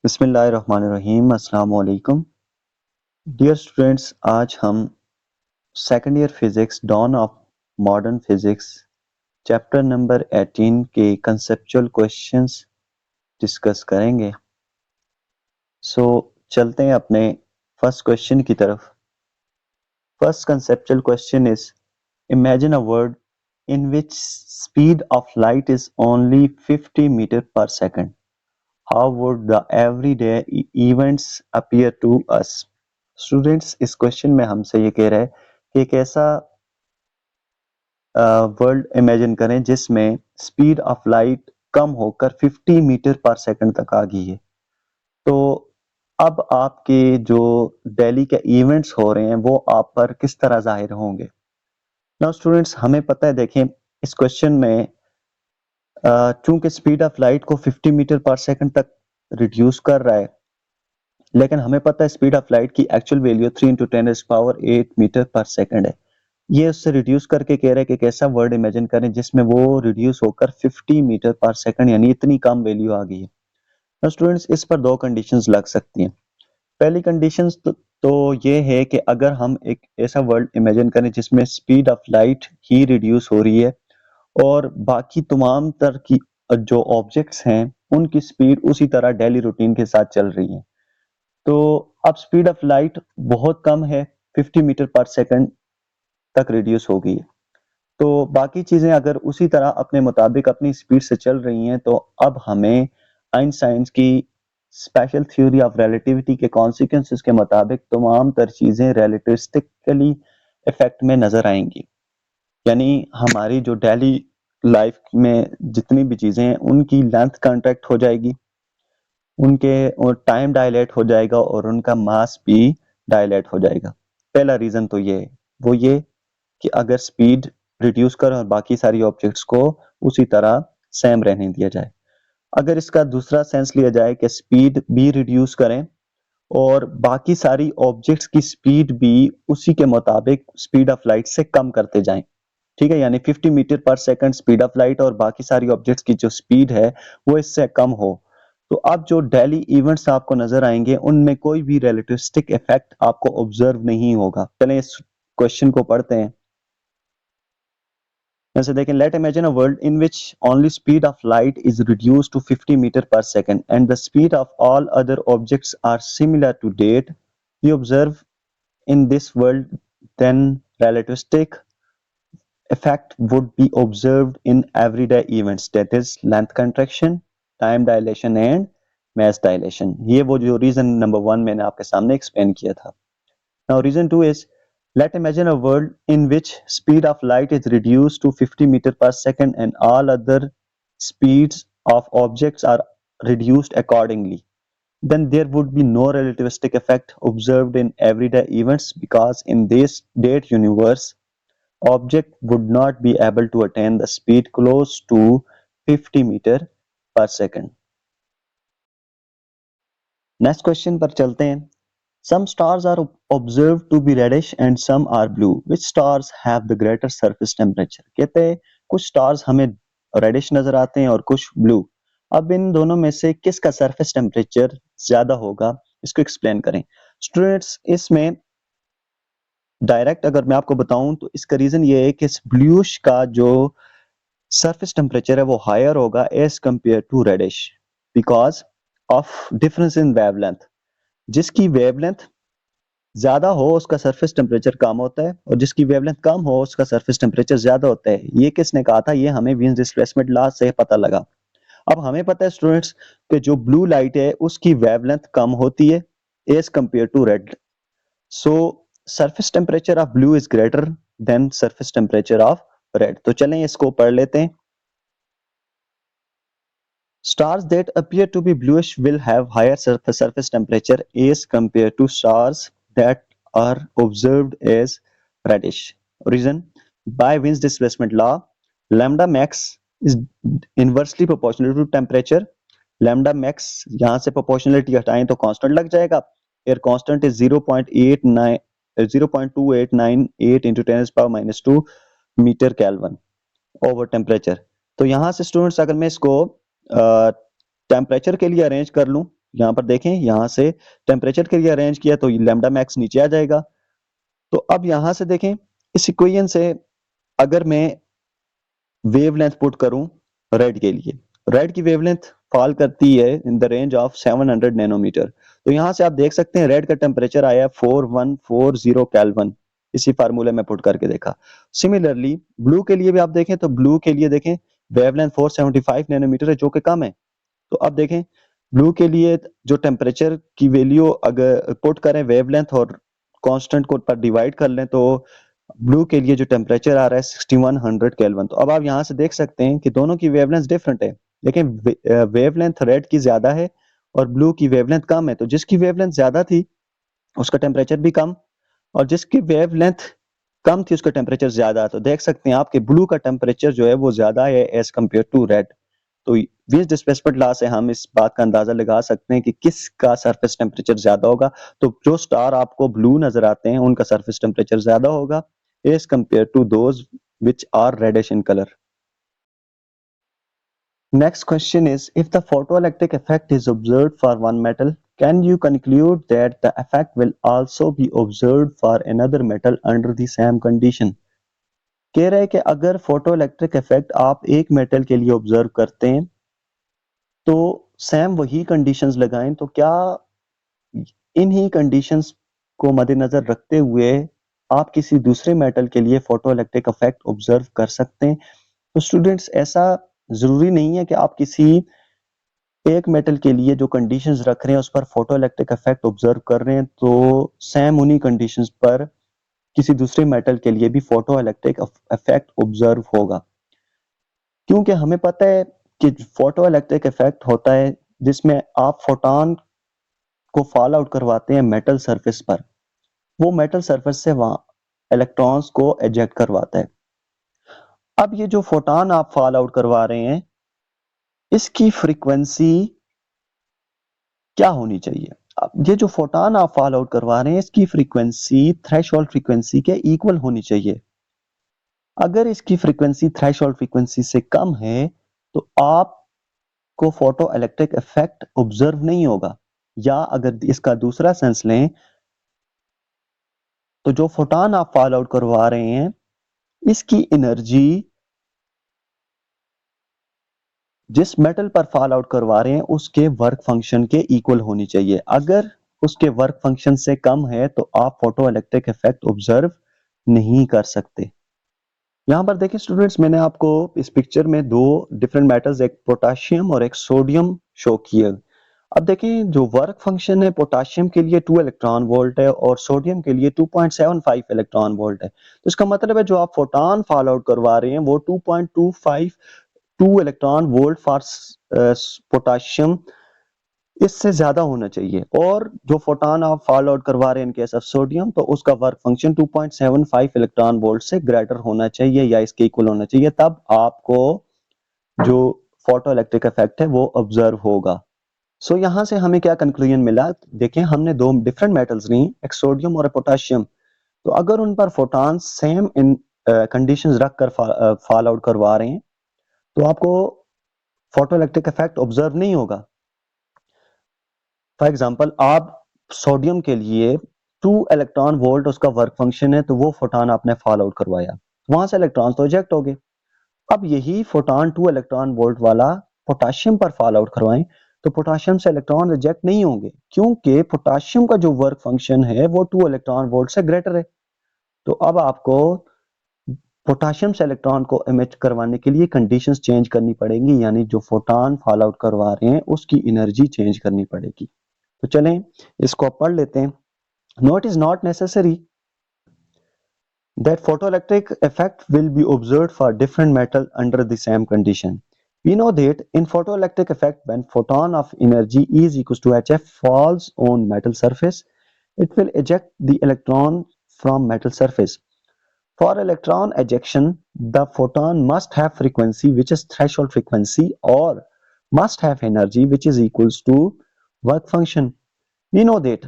बिस्मिल्लाहिर्रहमानिर्रहीम। अस्सलाम वालेकुम डियर स्टूडेंट्स, आज हम second year physics dawn of modern physics chapter number 18 के कंसेप्चुअल क्वेश्चंस डिस्कस करेंगे। चलते हैं अपने फर्स्ट क्वेश्चन की तरफ। First conceptual question is imagine a world in which speed of light is only 50 metre per second. How would the everyday events appear to us? Students, इस क्वेश्चन में हमसे ये कह रहा है कि एक ऐसा वर्ल्ड इमेजिन करें जिसमें स्पीड ऑफ लाइट कम होकर 50 मीटर पर सेकंड तक आ गई है। तो अब आपके जो डेली के इवेंट्स हो रहे हैं वो आप पर किस तरह जाहिर होंगे। नाउ स्टूडेंट्स, हमें पता है, देखें इस क्वेश्चन में चूंकि स्पीड ऑफ लाइट को 50 मीटर पर सेकंड तक रिड्यूस कर रहा है, लेकिन हमें पता है स्पीड ऑफ लाइट की actual value 3 × 10⁸ metre per second है। ये उससे रिड्यूस करके कह रहा है कि कैसा वर्ड इमेजिन करें जिसमें वो रिड्यूस होकर 50 मीटर पर सेकंड यानी इतनी कम वैल्यू आ गई है। तो स्टूडेंट्स, इस पर दो कंडीशंस लग सकती हैं। पहली कंडीशंस तो ये है कि अगर हम एक ऐसा वर्ल्ड इमेजिन करें जिसमें speed of light he reduce हो रही है और बाकी तमाम तरह की जो ऑब्जेक्ट्स हैं उनकी स्पीड उसी तरह डेली रूटीन के साथ चल रही है। तो अब स्पीड ऑफ लाइट बहुत कम है, 50 मीटर पर सेकंड तक रिड्यूस हो गई है। तो बाकी चीजें अगर उसी तरह अपने मुताबिक अपनी स्पीड से चल रही हैं, तो अब हमें आइंस्टाइन की स्पेशल थ्योरी ऑफ रिलेटिविटी के कॉन्सिक्वेंसेस के मुताबिक तमाम तर चीजें रिलेटिविस्टिकली इफेक्ट में नजर आएंगी। यानी हमारी जो डेली लाइफ में जितनी भी चीजें हैं उनकी लेंथ कॉन्ट्रैक्ट हो जाएगी, उनके और टाइम डायलेट हो जाएगा और उनका मास भी डायलेट हो जाएगा। पहला रीजन तो ये है, वो ये कि अगर स्पीड रिड्यूस करें और बाकी सारी ऑब्जेक्ट्स को उसी तरह सेम रहने दिया जाए। अगर इसका दूसरा सेंस लिया जाए कि स्पीड भी रिड्यूस करें और बाकी सारी ऑब्जेक्ट्स की स्पीड भी उसी के मुताबिक स्पीड ऑफ लाइट से कम करते जाएं, ठीक है, यानी 50 metre per second speed of light और बाकी सारी ऑब्जेक्ट्स की जो स्पीड है वो इससे कम हो, तो अब जो डेली इवेंट्स आपको नजर आएंगे उनमें कोई भी रिलेटिविस्टिक इफेक्ट आपको ऑब्जर्व नहीं होगा। चलें इस क्वेश्चन को पढ़ते हैं। जैसे देखें, let imagine a world in which only speed of light is reduced to 50 metre per second and the speed of all other objects are similar to that we observe in this world, then relativistic effect would be observed in everyday events, that is length contraction, time dilation and mass dilation। ये वो जो reason number 1 मैंने आपके सामने explain किया था। Now reason 2 is, let imagine a world in which speed of light is reduced to 50 meter per second and all other speeds of objects are reduced accordingly. Then there would be no relativistic effect observed in everyday events because in this date universe object would not be able to attain the speed close to 50 meter per second। Next question पर चलते हैं। Some stars are observed to be reddish and some are blue. Which stars have the greater surface temperature? कहते हैं कुछ stars हमें reddish नजर आते हैं और कुछ ब्लू। अब इन दोनों में से किसका सरफेस टेम्परेचर ज्यादा होगा, इसको एक्सप्लेन करें। स्टूडेंट्स, इसमें डायरेक्ट अगर मैं आपको बताऊं तो इसका रीजन ये है कि ब्लूइश का जो सरफेस टेम्परेचर है वो हायर होगा as compare to reddish because of difference in wavelength. जिसकी वेवलेंथ ज्यादा हो उसका सरफेस टेम्परेचर कम होता है और जिसकी वेवलेंथ कम हो उसका सरफेस टेम्परेचर ज्यादा होता है। ये किसने कहा था? ये हमें वीन्स डिस्प्लेसमेंट लॉ से पता लगा। अब हमें पता है स्टूडेंट्स कि जो ब्लू लाइट है उसकी वेवलेंथ कम होती है as compare to red, so surface temperature of blue is greater than surface temperature of red. तो चलें इसको पढ़ लेते हैं। Stars that appear to be bluish will have higher surface temperature as compared to stars that are observed as reddish. Reason, by Wien's displacement law, lambda max is inversely proportional to temperature। lambda max यहाँ से proportionality हटाएं तो constant लग जाएगा। Here constant is 0.2898 into 10⁻²मीटर kelvin over temperature. तो यहाँ से स्टूडेंट्स अगर मैं इसको टेम्परेचर के लिए अरेंज कर लूं यहाँ पर देखें, यहाँ से टेम्परेचर के लिए अरेंज किया तो लैम्डा मैक्स नीचे आ जाएगा। तो अब यहाँ से देखें, इस इक्वेशन से अगर मैं वेवलेंथ पुट करूं रेड के लिए, रेड की वेवलेंथ फॉल करती है in the range of 700 nanometre. तो यहाँ से आप देख सकते हैं रेड का टेम्परेचर आया 4140 केल्विन, इसी फार्मूले में पुट करके देखा। सिमिलरली ब्लू के लिए भी आप देखें तो ब्लू के लिए देखें वेवलेंथ 475 नैनोमीटर है, जो कि कम है। तो अब देखें ब्लू के लिए जो टेम्परेचर की वैल्यू अगर पुट करें वेवलेंथ और कांस्टेंट को पर डिवाइड कर लें तो ब्लू के लिए जो टेम्परेचर आ रहा है 6100 केल्विन। तो अब आप यहाँ से देख सकते हैं कि दोनों की वेवलेंथ डिफरेंट है, लेकिन वेवलेंथ रेड की ज्यादा है और ब्लू की वेवलेंथ कम है। तो जिसकी वेवलेंथ ज्यादा थी उसका टेम्परेचर भी कम, और जिसकी वेवलेंथ कम थी उसका टेम्परेचर ज्यादा। तो देख सकते हैं आपके ब्लू का टेम्परेचर जो है वो ज्यादा है एज कम्पेयर टू रेड। तो वीज डिस्प्लेसमेंट लॉ से हम इस बात का अंदाजा लगा सकते हैं कि किसका सरफेस टेम्परेचर ज्यादा होगा। तो जो स्टार आपको ब्लू नजर आते हैं उनका सरफेस टेम्परेचर ज्यादा होगा as compare to those which are reddish in color. Next question is, if the photoelectric effect is observed for one metal, can you conclude that the effect will also be observed for another metal under the same condition? कह रहे हैं कि अगर photo electric effect आप एक metal के लिए observe करते हैं तो सेम वही कंडीशंस लगाएं, तो क्या इन्हीं कंडीशंस को मद्देनजर रखते हुए आप किसी दूसरे मेटल के लिए फोटो इलेक्ट्रिक इफेक्ट ऑब्जर्व कर सकते हैं? तो स्टूडेंट्स, ऐसा जरूरी नहीं है कि आप किसी एक मेटल के लिए जो कंडीशंस रख रहे हैं उस पर फोटो इलेक्ट्रिक इफेक्ट ऑब्जर्व कर रहे हैं तो सेम उन्हीं कंडीशंस पर किसी दूसरे मेटल के लिए भी फोटो इलेक्ट्रिक इफेक्ट ऑब्जर्व होगा, क्योंकि हमें पता है कि फोटो इलेक्ट्रिक इफेक्ट होता है जिसमें आप फोटोन को फॉल आउट करवाते हैं मेटल सरफेस पर, वो मेटल सरफेस से वहां इलेक्ट्रॉन्स को एजेक्ट करवाता है। अब ये जो फोटोन आप फॉल आउट करवा रहे हैं इसकी फ्रीक्वेंसी क्या होनी चाहिए? अब ये जो फोटोन आप फॉल आउट करवा रहे हैं इसकी फ्रीक्वेंसी थ्रेशोल्ड फ्रीक्वेंसी के इक्वल होनी चाहिए। अगर इसकी फ्रीक्वेंसी थ्रेशोल्ड फ्रीक्वेंसी से कम है तो आपको फोटो इलेक्ट्रिक इफेक्ट ऑब्जर्व नहीं होगा, या अगर इसका दूसरा सेंस लें तो जो फोटोन आप फॉल आउट करवा रहे हैं इसकी एनर्जी जिस मेटल पर फॉल आउट करवा रहे हैं उसके वर्क फंक्शन के इक्वल होनी चाहिए। अगर उसके वर्क फंक्शन से कम है तो आप फोटो इलेक्ट्रिक इफेक्ट ऑब्जर्व नहीं कर सकते। यहां पर देखिए स्टूडेंट्स, मैंने आपको इस पिक्चर में दो डिफरेंट मेटल्स, एक पोटाशियम और एक सोडियम शो किए। अब देखें जो वर्क फंक्शन है पोटाशियम के लिए 2 इलेक्ट्रॉन वोल्ट है और सोडियम के लिए 2.75 इलेक्ट्रॉन वोल्ट है। तो इसका मतलब है जो आप फोटोन फॉल आउट करवा रहे हैं वो 2.252 इलेक्ट्रॉन वोल्ट फॉर पोटाशियम इससे ज्यादा होना चाहिए, और जो फोटोन आप फॉल आउट करवा रहे हैं इन केस ऑफ सोडियम तो उसका वर्क फंक्शन 2.75 इलेक्ट्रॉन वोल्ट से ग्रेटर होना चाहिए या इसके इक्वल होना चाहिए, तब आपको जो फोटो इलेक्ट्रिक इफेक्ट है वो ऑब्जर्व होगा। सो यहां से हमें क्या कंक्लूजन मिला? देखें, हमने दो डिफरेंट मेटल्स ली, एक सोडियम और पोटाशियम, तो अगर उन पर फोटॉन सेम इन कंडीशंस रखकर फॉल आउट करवा रहे हैं तो आपको फोटो इलेक्ट्रिक इफेक्ट ऑब्जर्व नहीं होगा। फॉर एग्जांपल, आप सोडियम के लिए 2 इलेक्ट्रॉन वोल्ट उसका वर्क फंक्शन है तो वो फोटॉन आपने फॉल आउट करवाया, वहां से इलेक्ट्रॉन तो इजेक्ट हो गए। अब यही फोटॉन 2 इलेक्ट्रॉन वोल्ट वाला पोटाशियम पर फॉल आउट करवाएं तो पोटाशियम से इलेक्ट्रॉन रिजेक्ट नहीं होंगे, क्योंकि पोटाशियम का जो वर्क फंक्शन है वो 2 इलेक्ट्रॉन वोल्ट से ग्रेटर है। तो अब आपको पोटाशियम से इलेक्ट्रॉन को इमिट करवाने के लिए कंडीशंस चेंज करनी पड़ेंगी, यानी जो फोटॉन फॉल आउट करवा रहे हैं उसकी एनर्जी चेंज करनी पड़ेगी। तो चलें इसको पढ़ लेते हैं। No, it is not necessary that photoelectric effect will be observed for different metal under the same condition. We know that in photoelectric effect, when photon of energy is equals to hf falls on metal surface, it will eject the electron from metal surface. For electron ejection, the photon must have frequency which is threshold frequency or must have energy which is equals to work function. We know that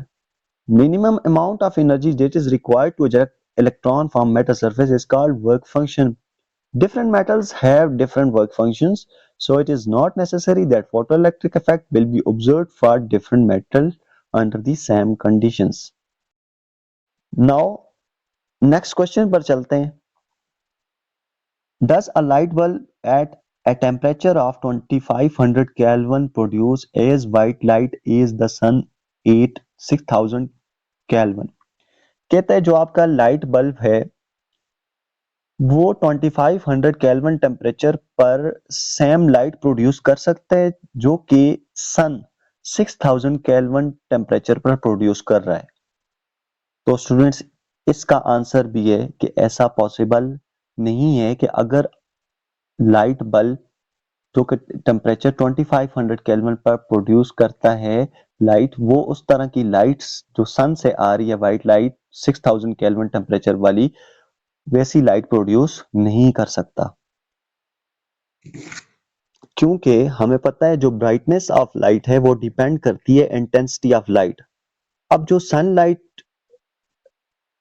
minimum amount of energy that is required to eject electron from metal surface is called work function. Different metals have different work functions. So it is not necessary that photoelectric effect will be observed for different metal under the same conditions. Now next question पर चलते हैं. Does a light bulb at a temperature of 2500 Kelvin produce as white light as the sun at 6000 Kelvin? कहता है जो आपका light bulb है वो 2500 kelvin temperature पर सेम लाइट प्रोड्यूस कर सकता है जो कि सन 6000 केल्विन टेम्परेचर पर प्रोड्यूस कर रहा है. तो स्टूडेंट्स इसका आंसर भी है कि ऐसा पॉसिबल नहीं है कि अगर लाइट बल्ब जो कि टेम्परेचर 2500 केल्विन पर प्रोड्यूस करता है लाइट, वो उस तरह की लाइट्स जो सन से आ रही है वाइट लाइट 6000 केल्विन टेम्परेचर वाली वैसी लाइट प्रोड्यूस नहीं कर सकता, क्योंकि हमें पता है जो ब्राइटनेस ऑफ लाइट है वो डिपेंड करती है इंटेंसिटी ऑफ लाइट. अब जो सनलाइट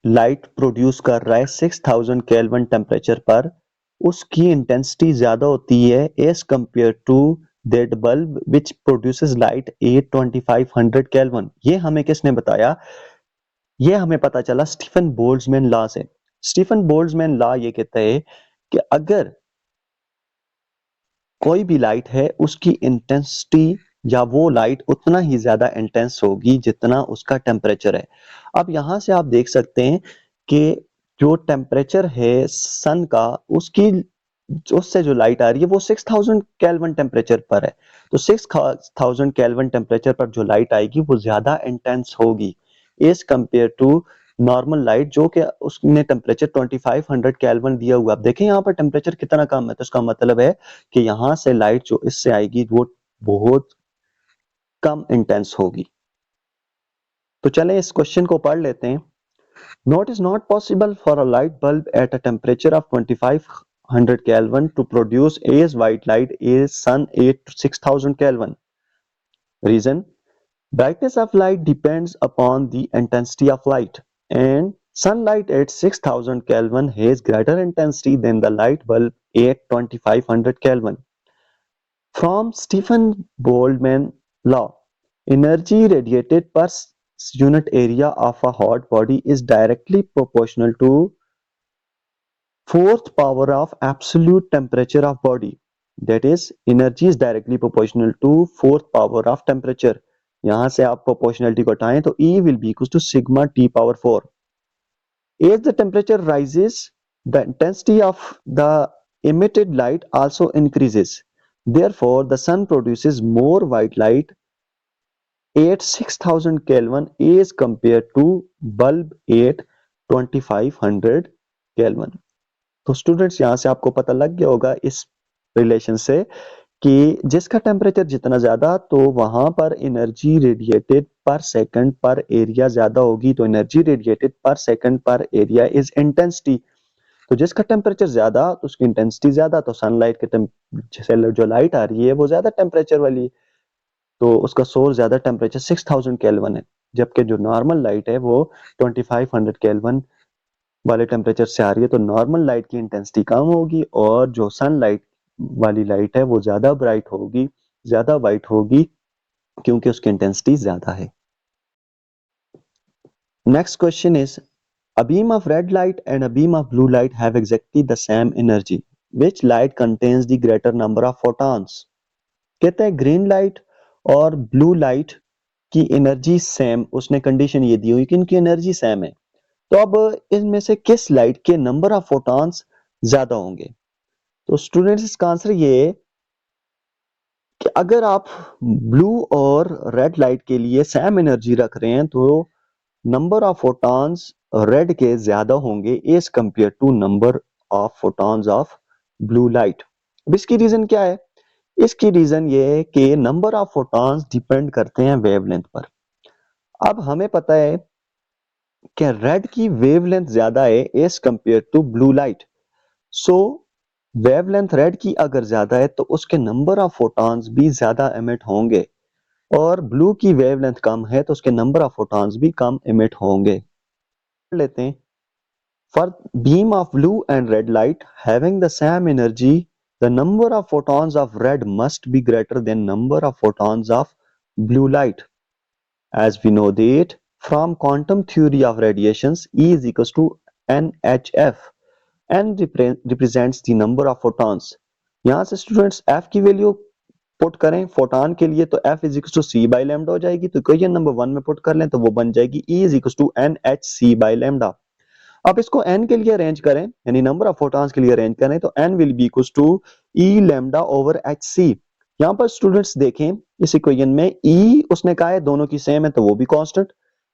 लाइट प्रोड्यूस कर रहा है 6000 केल्विन टेम्परेचर पर, उसकी इंटेंसिटी ज्यादा होती है as compare to that bulb which produces light at 2500 kelvin. ये हमें किसने बताया? ये हमें पता चला स्टीफन बोल्ट्जमैन लॉ से. स्टीफन बोल्ट्जमैन लॉ ये कहता है कि अगर कोई भी लाइट है उसकी इंटेंसिटी या वो लाइट उतना ही ज्यादा इंटेंस होगी जितना उसका टेम्परेचर है. अब यहां से आप देख सकते हैं कि जो टेम्परेचर है सन का उसकी उससे जो लाइट आ रही है वो 6000 केल्विन टेम्परेचर पर है. तो 6000 केल्विन टेम्परेचर पर जो लाइट आएगी वो ज्यादा इंटेंस होगी as compare to normal light जो कि उसने टेम्परेचर 2500 केल्विन दिया हुआ. आप देखें यहाँ पर टेम्परेचर कितना कम है, तो इसका मतलब है कि यहां से लाइट जो इससे आएगी वो बहुत कम इंटेंस होगी. तो चलें इस क्वेश्चन को पढ़ लेते हैं. Note is not possible for a light bulb at a temperature of 2500 Kelvin to produce as white light as sun at 6000 Kelvin. Reason: brightness of light depends upon the intensity of light, and sunlight at 6000 Kelvin has greater intensity than the light bulb at 2500 Kelvin. From Stephen Boltzmann law, energy radiated per unit area of a hot body is directly proportional to fourth power of absolute temperature of body. That is, energy is directly proportional to fourth power of temperature. यहां से आप proportionality को हटाएं तो E will be equals to sigma T power 4. As the temperature rises, the intensity of the emitted light also increases. Therefore, the sun produces more white light at 6000 Kelvin as compared to bulb at 2500 Kelvin. तो students यहां से आपको पता लग गया होगा इस relation से कि जिसका टेम्परेचर जितना ज्यादा तो वहां पर एनर्जी रेडिएटेड पर सेकंड पर एरिया ज्यादा होगी. तो एनर्जी रेडिएटेड पर सेकंड पर एरिया इज इंटेंसिटी. तो जिसका टेम्परेचर ज्यादा तो उसकी इंटेंसिटी ज्यादा. तो सनलाइट के जो लाइट आ रही है वो ज्यादा टेम्परेचर वाली है, तो उसका सोर्स ज्यादा टेम्परेचर 6000 केल्विन है, जबकि जो नॉर्मल लाइट है वो 2500 केल्विन वाले टेम्परेचर से आ रही है. तो नॉर्मल लाइट की इंटेंसिटी कम होगी और जो सनलाइट वाली लाइट है वो ज्यादा ब्राइट होगी, ज्यादा वाइट होगी, क्योंकि उसकी इंटेंसिटी ज्यादा है. Next question is a beam of red light and a beam of blue light have exactly the same energy. Which light contains the greater number of photons? कहते हैं ग्रीन लाइट और blue light की energy same, उसने condition ये दी हुई कि इनकी energy same है. तो अब इनमें से किस लाइट के नंबर ऑफ फोटॉन्स ज्यादा होंगे? तो स्टूडेंट्स इसका आंसर ये है कि अगर आप ब्लू और रेड लाइट के लिए सेम एनर्जी रख रहे हैं तो नंबर ऑफ फोटॉन्स रेड के ज्यादा होंगे as compare to number of photons of blue light. अब इसकी रीजन क्या है? इसकी रीजन ये है कि नंबर ऑफ फोटॉन्स डिपेंड करते हैं वेवलेंथ पर. अब हमें पता है कि रेड की वेवलेंथ ज्यादा है as compare to blue light. So wavelength red की अगर ज्यादा है तो उसके नंबर ऑफ फोटॉन्स भी ज्यादा एमिट होंगे, और ब्लू की वेवलेंथ कम है तो उसके नंबर ऑफ फोटॉन्स भी कम एमिट होंगे. लेते हैं. For beam of blue and red light having the same energy, the number of photons of red must be greater than number of photons of blue light. As we know that from quantum theory of radiations, E is equals to NHF. N represents the number of photons. यहाँ से students F की value put करें photon के लिए तो F is equal to c by lambda हो जाएगी, तो इक्वेशन नंबर 1 में पुट कर लें तो वो बन जाएगी E is equal to NHC by lambda. अब इसको n के लिए अरेंज करें, यानी नंबर ऑफ फोटॉन्स के लिए अरेंज करें, तो n will be equal to E lambda over HC। यहाँ पर स्टूडेंट्स देखें इस इक्वेशन में E उसने कहा है दोनों की सेम है तो वो भी कांस्टेंट,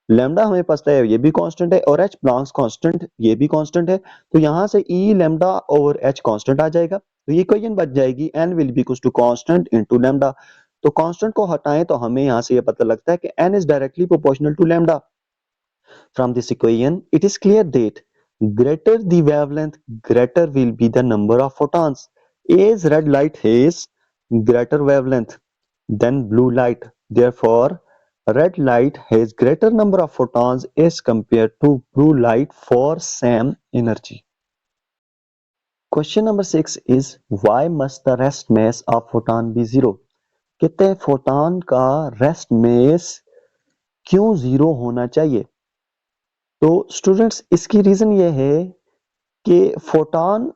लैम्डा हमें पता है ये भी कांस्टेंट है, और H प्लैंक्स कांस्टेंट ये भी कांस्टेंट है, तो यहाँ से E lambda over H constant आ जाएगा, तो ये इक्वेशन बच जाएगी n will be equal to constant into lambda. तो कांस्टेंट को हटाएं तो हमें यहाँ से ये पता लगता है कि n is directly proportional to lambda. From this equation, it is clear that greater the wavelength, greater will be the number of photons. As red light has greater wavelength than blue light, therefore red light has greater number of photons as compared to blue light for same energy. Question number 6 is why must the rest mass of photon be zero? कहते हैं photon का rest mass क्यों zero होना चाहिए? तो students इसकी reason ये है कि फोटॉन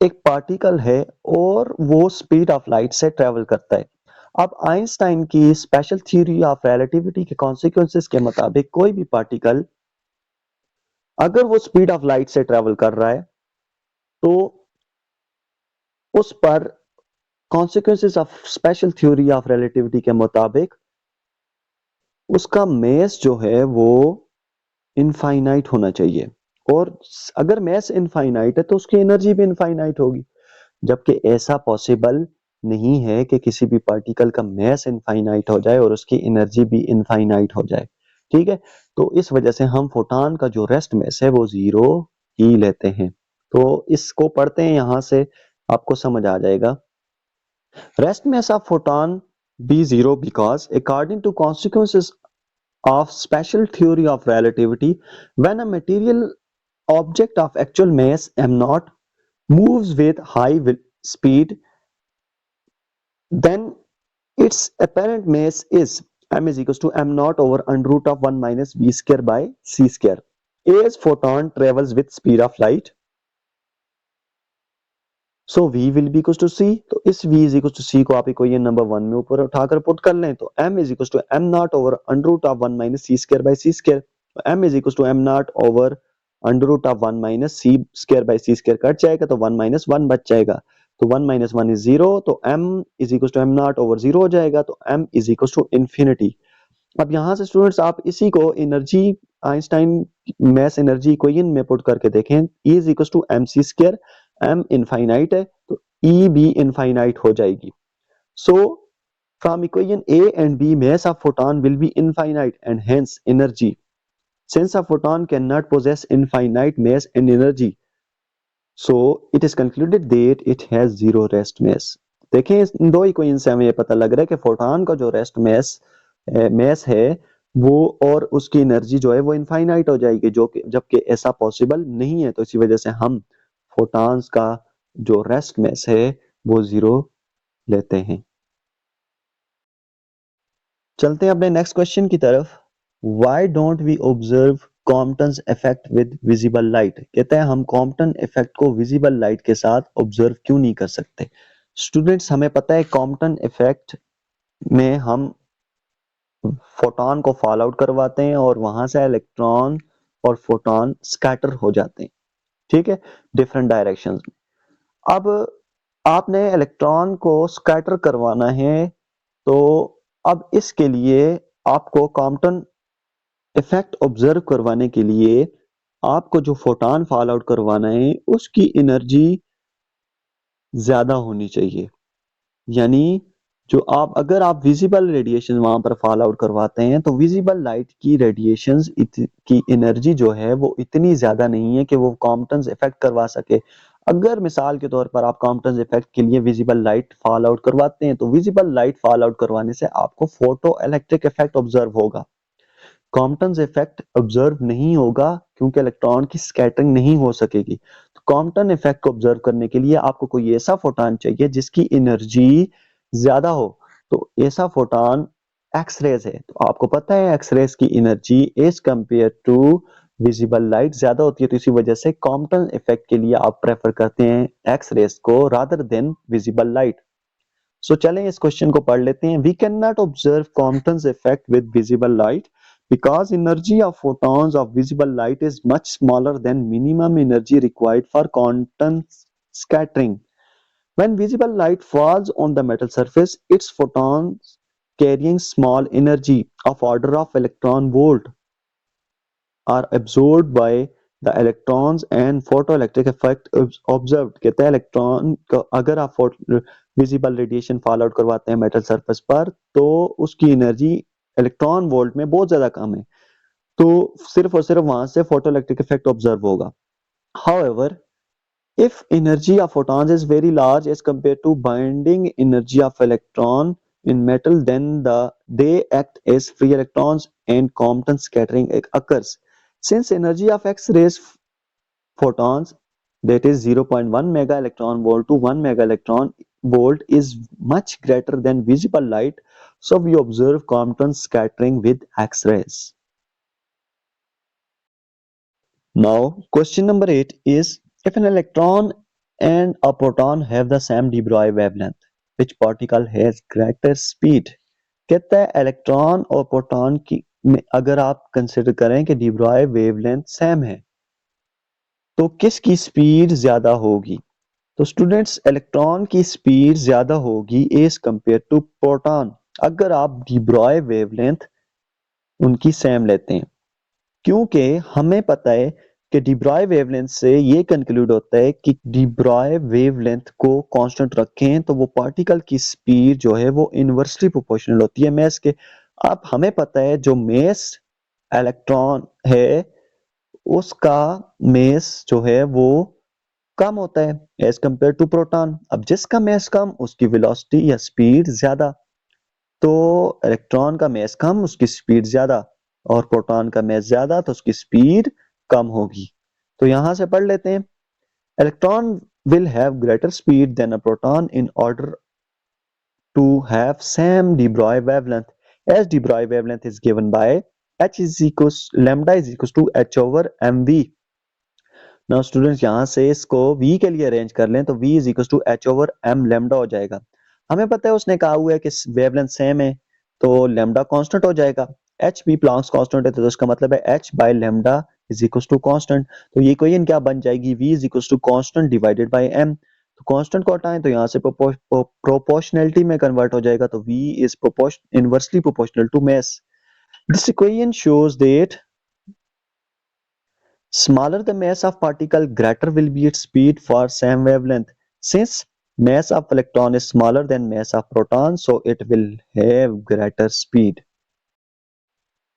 एक पार्टिकल है और वो स्पीड ऑफ लाइट से ट्रेवल करता है। अब आइंस्टाइन की स्पेशल थ्योरी ऑफ रिलेटिविटी के कॉन्सिक्वेंसेस के मुताबिक कोई भी पार्टिकल अगर वो स्पीड ऑफ लाइट से ट्रेवल कर रहा है तो उस पर consequences of special theory of relativity के मुताबिक उसका मास जो है वो इनफाइनाइट होना चाहिए, और अगर मास इनफाइनाइट है तो उसकी एनर्जी भी इनफाइनाइट होगी, जबकि ऐसा पॉसिबल नहीं है कि किसी भी पार्टिकल का मास इनफाइनाइट हो जाए और उसकी एनर्जी भी इनफाइनाइट हो जाए। ठीक है, तो इस वजह से हम फोटॉन का जो रेस्ट मास है वो जीरो ही लेते हैं। तो इसको पढ़ते हैं, यहां से आपको समझ आ जाएगा। Rest mass of photon be zero because according to consequences of special theory of relativity, when a material object of actual mass m0 moves with high speed, then its apparent mass is m is equals to m0 over under root of 1 minus v square by c square. As photon travels with speed of light, so v will be equal to c, तो इस v is equal to c को आप equation number 1 में ऊपर उठाकर put कर लें तो m is equal to m not over under root of 1 minus c square by c square, m is equal to m not over under root of 1 minus c square by c square कट जाएगा तो 1 minus 1 बच जाएगा, तो 1 minus 1 is 0, तो m is equal to m not over 0 हो जाएगा, तो m is equal to infinity. अब यहाँ से स्टूडेंट्स आप इसी को energy Einstein mass energy equation में पुट करके देखें, E is equal to mc square, m infinite है तो E भी इनफाइनाइट हो जाएगी। So from equation A and B mass of photon will be infinite and hence energy. Since a photon cannot possess infinite mass and energy, so it is concluded that it has zero rest mass. देखें इन दो equation से हमें ये पता लग रहा है कि फोटॉन का जो रेस्ट मास है वो और उसकी एनर्जी जो है वो इनफाइनाइट हो जाएगी, जो कि जबकि ऐसा पॉसिबल नहीं है, तो इसी वजह से हम फोटॉन्स का जो रेस्ट मास है वो जीरो लेते हैं। चलते हैं अपने नेक्स्ट क्वेश्चन की तरफ। Why don't we observe Compton's effect with visible light? कहते हैं हम कॉम्पटन इफेक्ट को विजिबल लाइट के साथ ऑब्जर्व क्यों नहीं कर सकते? स्टूडेंट्स हमें पता है कॉम्पटन इफेक्ट में हम फोटॉन को फॉल आउट करवाते हैं और वहां से इलेक्ट्रॉन और फोटॉन स्कैटर हो जाते हैं, ठीक है, डिफरेंट डायरेक्शंस में। अब आपने इलेक्ट्रॉन को स्कैटर करवाना है, तो अब इसके लिए आपको कॉम्पटन इफेक्ट ऑब्जर्व करवाने के लिए आपको जो फोटॉन फॉल आउट करवाना है उसकी एनर्जी ज्यादा होनी चाहिए, यानी जो आप अगर आप विजिबल रेडिएशन वहां पर फॉल आउट करवाते हैं तो विजिबल लाइट की रेडिएशंस की एनर्जी जो है वो इतनी ज्यादा नहीं है कि वो कॉम्पटन्स इफेक्ट करवा सके। अगर मिसाल के तौर पर आप कॉम्पटन्स इफेक्ट के लिए विजिबल लाइट फॉल आउट करवाते हैं तो विजिबल लाइट फॉल आउट करवाने से आपको फोटो इलेक्ट्रिक इफेक्ट ऑब्जर्व होगा, कॉम्पटन्स इफेक्ट ऑब्जर्व नहीं होगा क्योंकि इलेक्ट्रॉन की स्कैटरिंग नहीं हो सकेगी। तो कॉम्पटन इफेक्ट को ऑब्जर्व करने के लिए आपको कोई ऐसा फोटॉन चाहिए जिसकी एनर्जी ज्यादा हो। तो ऐसा फोटॉन एक्स रेज है। तो आपको पता है एक्स रेज की energy as compare to visible light ज्यादा होती है, तो इसी वजह से कॉम्पटन इफेक्ट के लिए आप प्रेफर करते हैं एक्स रेज को rather than visible light. So चलें इस क्वेश्चन को पढ़ लेते हैं। We can not observe Compton's effect with visible light because energy of photons of visible light is much smaller than minimum energy required for quantum scattering. When visible light falls on the metal surface, its photons carrying small energy of order of electron volt are absorbed by the electrons and photoelectric effect observed। कहते हैं electron का अगर आप visible radiation fall out करवाते हैं metal surface पर तो उसकी एनर्जी इलेक्ट्रॉन वोल्ट में बहुत ज्यादा कम है, तो सिर्फ और सिर्फ वहां से फोटोइलेक्ट्रिक इफेक्ट ऑब्जर्व होगा। However, if energy of photons is very large as compared to binding energy of electron in metal, then they act as free electrons and Compton scattering occurs. Since energy of X-rays photons, that is 0.1 mega electron volt to 1 mega electron volt, is much greater than visible light, so we observe Compton scattering with X-rays. Now, question number 8 is, if an electron and a proton have the same de Broglie wavelength, which particle has greater speed? कहता है electron और proton की में अगर आप consider करें कि D Broglie wavelength same है तो किसकी स्पीड ज्यादा होगी? तो स्टूडेंट्स इलेक्ट्रॉन की स्पीड ज्यादा होगी एज कंपेयर टू प्रोटॉन अगर आप डी ब्रॉय वेवलेंथ उनकी सेम लेते हैं, क्योंकि हमें पता है कि डी ब्रॉय वेवलेंथ से ये कंक्लूड होता है कि डी ब्रॉय वेवलेंथ को कांस्टेंट रखें तो वो पार्टिकल की स्पीड जो है वो इनवर्सली प्रोपोर्शनल होती है मास के। अब हमें पता है जो मास इलेक्ट्रॉन है उसका मास जो है वो कम होता है एज कंपेयर टू प्रोटॉन। अब जिसका मास कम उसकी वेलोसिटी या स्पीड ज्यादा, तो इलेक्ट्रॉन का मास कम उसकी स्पीड ज्यादा और प्रोटॉन का मास ज्यादा तो उसकी स्पीड कम होगी। तो यहां से पढ़ लेते हैं, electron will have greater speed than a proton in order to have same de Broglie wavelength, as de Broglie wavelength is given by h is equals lambda is equals to h over mv। Now students यहां से इसको v के लिए arrange कर लें तो v is equals to h over m lambda हो जाएगा। हमें पता है उसने कहा हुआ है कि वेवलेंथ सेम है तो लैम्डा कांस्टेंट हो जाएगा। एच भी प्लैंक्स कांस्टेंट है तो इसका मतलब है H by lambda is equals to constant. तो ये इक्वेशन क्या बन जाएगी, v is equals to constant divided by m। तो कांस्टेंट को हटाएं तो यहाँ से प्रोपोर्शनलिटी में कन्वर्ट हो जाएगा तो v is inversely proportional to mass. This equation shows that smaller the mass of particle, greater will be its speed for same wavelength. Since mass of electron is smaller than mass of proton, so it will have greater speed.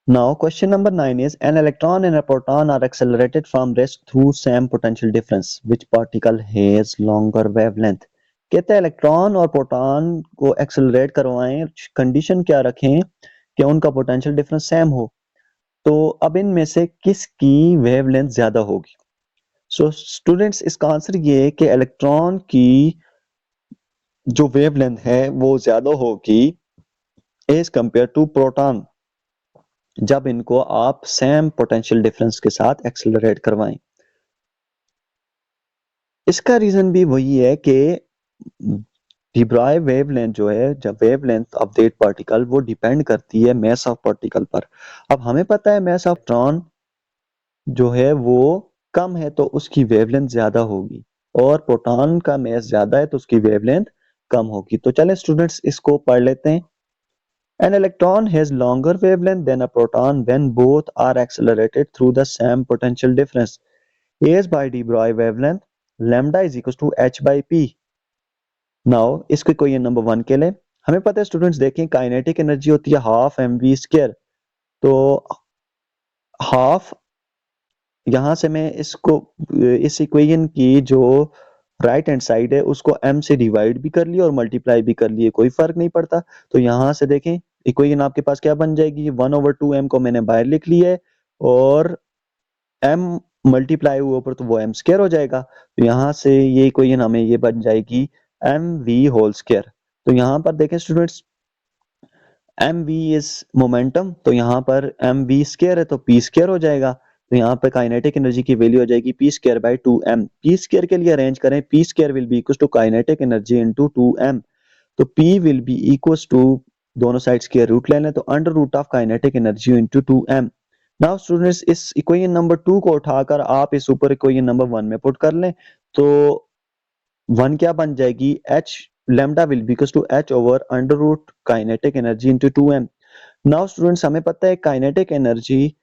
Now question number 9 is, an electron and a proton are accelerated from rest through same potential difference. Which particle has longer wavelength? कहते हैं electron और proton को accelerate करवाएं, condition क्या रखें कि उनका potential difference same हो। तो अब इनमें से किसकी वेवलेंथ ज्यादा होगी? सो स्टूडेंट्स इसका आंसर ये है कि इलेक्ट्रॉन की जो वेवलेंथ है वो ज्यादा होगी एज कंपेयर टू प्रोटॉन जब इनको आप सेम पोटेंशियल डिफरेंस के साथ एक्सेलरेट करवाएं। इसका रीजन भी वही है कि डी ब्रॉय वेवलेंथ जो है, जब वेवलेंथ ऑफ दैट पार्टिकल वो डिपेंड करती है मास ऑफ पार्टिकल पर। अब हमें पता है मास ऑफ इलेक्ट्रॉन जो है वो कम है तो उसकी वेवलेंथ ज्यादा होगी और प्रोटॉन का मास ज्यादा है तो उसकी वेवलेंथ कम होगी। तो चलें स्टूडेंट्स इसको पढ़ लेते हैं। An electron has longer wavelength than a proton when both are accelerated through the same potential difference. As by de Broglie wavelength, lambda is equals to h by p. Now इसको question number 1 के लिए हमें पता है students, देखें kinetic energy होती है half mv square, तो हाफ यहां से मैं इसको इस इक्वेशन की जो राइट हैंड साइड है उसको m से डिवाइड भी कर लिया और मल्टीप्लाई भी कर लिए, कोई फर्क नहीं पड़ता। तो यहां से देखें इक्वेशन आपके पास क्या बन जाएगी, 1/2m को मैंने बाहर लिख लिया है और m मल्टीप्लाई हुए ऊपर तो वो m स्क्वायर हो जाएगा। तो यहाँ से ये इक्वेशन हमें ये बन जाएगी mv होल स्क्वायर। तो यहाँ पर देखें स्टूडेंट्स, mv इज मोमेंटम, तो यहाँ पर mv स्क्वायर है तो p स्क्वायर हो जाएगा। तो यहाँ पे काइनेटिक एनर्जी की वैल्यू हो जाएगी p square by 2m। p square के लिए अरेंज करें, p square will be equal to kinetic energy into 2m। तो p will be equal to, दोनों साइड स्क्वायर रूट ले लें, तो under root of kinetic energy into 2m। Now students, इस equation number 2 को उठाकर आप इस ऊपर इक्वेशन नंबर 1 में पुट कर लें, तो 1 क्या बन जाएगी, h lambda will be equal to h over under root kinetic energy into 2m। Now students, हमें पता है काइनेटिक एनर्जी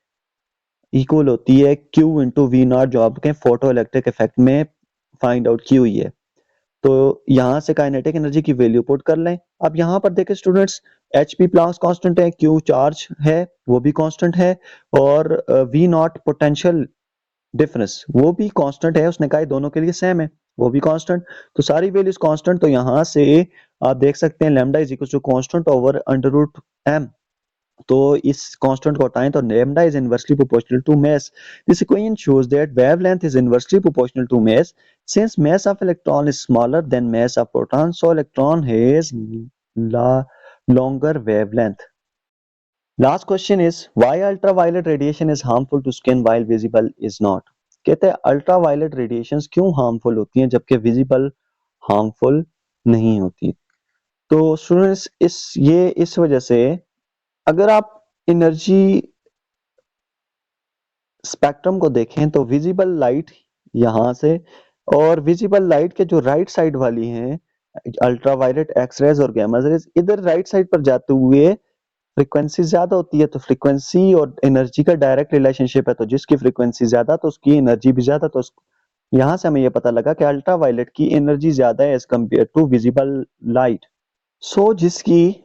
इक्वल होती है Q इंटू वी नॉट, जो आपके फोटो इलेक्ट्रिक इफेक्ट में फाइंड आउट की हुई है। तो यहाँ से काइनेटिक एनर्जी की वैल्यू पुट कर लें। अब यहाँ पर देखें स्टूडेंट्स, HP प्लांक्स कांस्टेंट है, Q चार्ज है वो भी कांस्टेंट है, और V नॉट पोटेंशियल डिफरेंस वो भी कांस्टेंट है। उसने कहा दोनों के लिए सेम है, वो भी कांस्टेंट। तो सारी वैल्यूज कांस्टेंट, तो यहाँ से आप देख सकते हैं lambda is equal to constant over under root m। तो इस कांस्टेंट को हटाएं तो lambda is inversely proportional to mass. This equation shows that wavelength is inversely proportional to mass. Since mass of electron is smaller than mass of proton, so electron has longer wavelength. Last question is why ultraviolet radiation is harmful to skin while visible is not. कहते हैं ultraviolet radiations क्यों harmful होती हैं जबकि visible harmful नहीं होती। तो students, इस वजह से अगर आप एनर्जी स्पेक्ट्रम को देखें तो विजिबल लाइट यहाँ से, और विजिबल लाइट के जो राइट साइड वाली हैं अल्ट्रावायलेट, एक्सरेज और गामा रेज, इधर राइट साइड पर जाते हुए फ्रीक्वेंसी ज्यादा होती है। तो फ्रीक्वेंसी और एनर्जी का डायरेक्ट रिलेशनशिप है, तो जिसकी फ्रीक्वेंसी ज्यादा तो उसकी एनर्जी भी ज्यादा। तो यहाँ से हमें यह पता लगा कि अल्ट्रावायलेट की एनर्जी ज्यादा है as compare to visible light. So जिसकी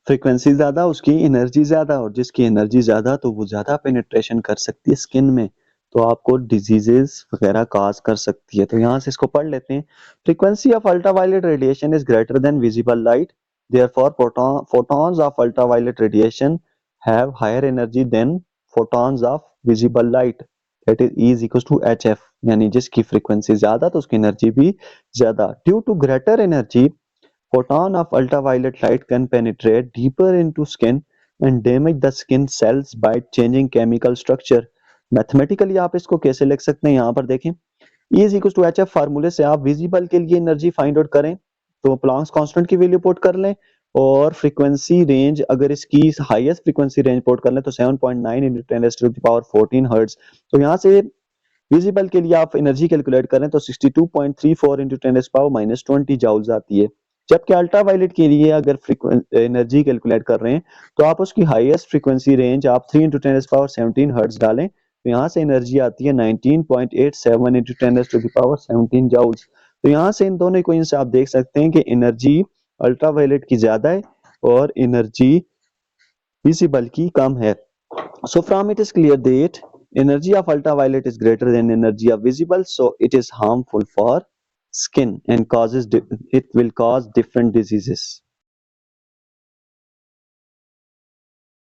फ्रीक्वेंसी ज्यादा उसकी एनर्जी ज्यादा, और जिसकी एनर्जी ज्यादा तो वो ज्यादा पेनिट्रेशन कर सकती है स्किन में, तो आपको डिजीजेस वगैरह काज कर सकती है। तो यहाँ से इसको पढ़ लेते हैं। Frequency of ultraviolet radiation is greater then visible light, therefore photons of ultraviolet radiation have higher energy than photons of visible light, that is E is equals to hf। यानी जिसकी फ्रीक्वेंसी ज्यादा तो उसकी एनर्जी भी ज्यादा। Due to greater energy, photon of ultraviolet light can penetrate deeper into skin and damage the skin cells by changing chemical structure। Mathematically आप इसको कैसे लिख सकते हैं, यहाँ पर देखें E is equals to hf फार्मूले से आप विजिबल के लिए एनर्जी फाइंड आउट करें तो प्लांक्स कांस्टेंट की वैल्यू पुट कर लें, और फ्रीक्वेंसी रेंज अगर इसकी हाईएस्ट फ्रीक्वेंसी रेंज पुट कर लें तो 7.9 into 10⁻14 हर्ट्ज। तो यहाँ से विजिबल के लिए आप एनर्जी कैलकुलेट करें तो 62.34 into 10⁻⁻20 जाउल्स आती है। जबकि अल्ट्रावायलेट के लिए अगर एनर्जी कैलकुलेट कर रहे हैं तो आप उसकी हाईएस्ट फ्रीक्वेंसी रेंज आप 3 into 10⁻17 हर्ट्ज डालें, तो यहाँ से एनर्जी आती है 19.87 into 10⁻17 जाउल्स। तो यहाँ से इन दोनों इक्वेशन से आप देख सकते हैं कि एनर्जी अल्ट्रावायलेट की ज्यादा है और एनर्जी विजिबल की कम है। So from it is clear that energy of ultraviolet is greater than energy of visible, so it is harmful for skin and it will cause different diseases.